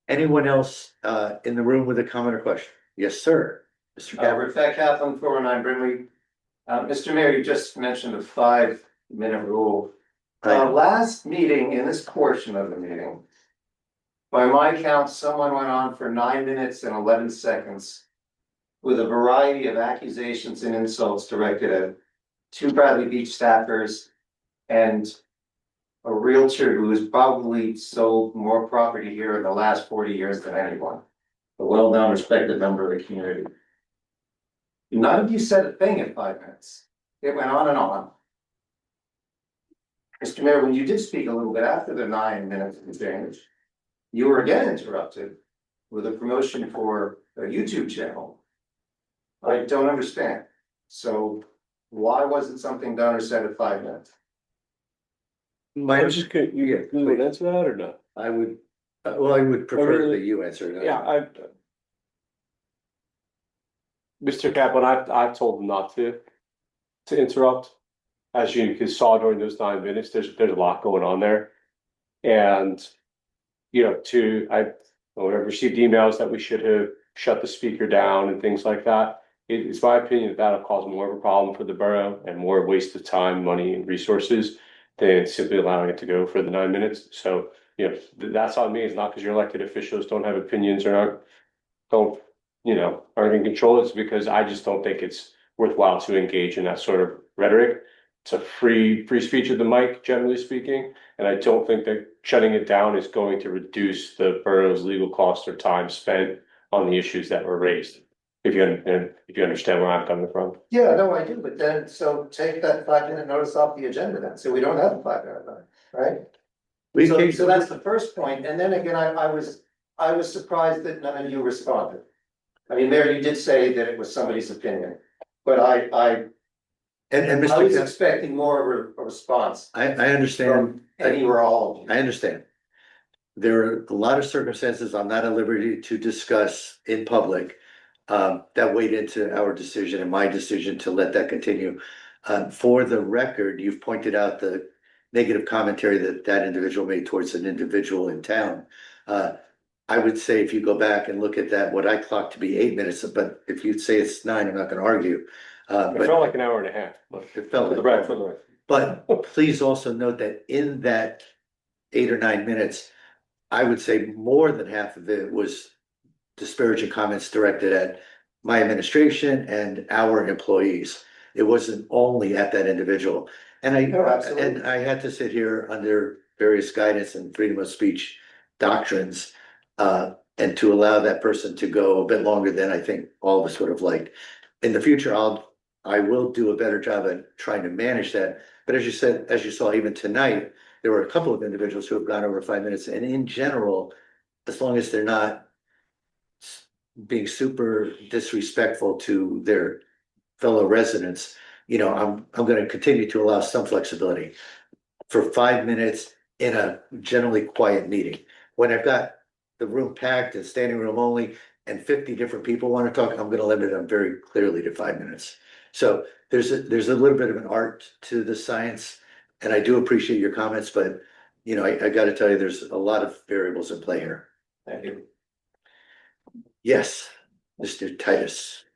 Anyone else in the room with a comment or question? Yes, sir. Mr. Kaplan. Kaplan, 409 Brimley. Mr. Mayor, you just mentioned a 5-minute rule. Last meeting, in this portion of the meeting, by my count, someone went on for 9 minutes and 11 seconds with a variety of accusations and insults directed at 2 Bradley Beach staffers and a realtor who has probably sold more property here in the last 40 years than anyone. A well-known, respected member of the community. None of you said a thing in 5 minutes. It went on and on. Mr. Mayor, when you did speak a little bit after the 9 minutes of exchange, you were again interrupted with a promotion for a YouTube channel. I don't understand. So why wasn't something done or said at 5 minutes? My, You would answer that or not? I would, well, I would prefer that you answer that. Yeah, Mr. Kaplan, I've told him not to interrupt. As you saw during those 9 minutes, there's a lot going on there. And, you know, I've received emails that we should have shut the speaker down and things like that. It's my opinion that that'll cause more of a problem for the borough and more waste of time, money, and resources than simply allowing it to go for the 9 minutes. So, you know, that's on me. It's not because your elected officials don't have opinions or aren't in control. It's because I just don't think it's worthwhile to engage in that sort of rhetoric. It's a free speech of the mic, generally speaking, and I don't think that shutting it down is going to reduce the borough's legal costs or time spent on the issues that were raised. If you understand where I'm coming from. Yeah, no, I do, but then, so take that 5-minute notice off the agenda then, so we don't have a 5-minute notice, right? So that's the first point, and then again, I was surprised that none of you responded. I mean, Mayor, you did say that it was somebody's opinion, but I was expecting more of a response. I understand. Any or all of you. I understand. There are a lot of circumstances I'm not at liberty to discuss in public that weighed into our decision and my decision to let that continue. For the record, you've pointed out the negative commentary that individual made towards an individual in town. I would say if you go back and look at that, what I clocked to be 8 minutes, but if you say it's 9, I'm not gonna argue. It felt like an hour and a half. It felt like right. But please also note that in that 8 or 9 minutes, I would say more than half of it was disparaging comments directed at my administration and our employees. It wasn't only at that individual. And I had to sit here under various guidance and freedom of speech doctrines, and to allow that person to go a bit longer than I think all of us would have liked. In the future, I will do a better job at trying to manage that. But as you said, as you saw even tonight, there were a couple of individuals who have gone over 5 minutes, and in general, as long as they're not being super disrespectful to their fellow residents, you know, I'm going to continue to allow some flexibility for 5 minutes in a generally quiet meeting. When I've got the room packed and standing room only and 50 different people want to talk, I'm going to limit them very clearly to 5 minutes. So there's a little bit of an art to the science, and I do appreciate your comments, but you know, I got to tell you, there's a lot of variables in play here. Thank you. Yes, Mr. Titus.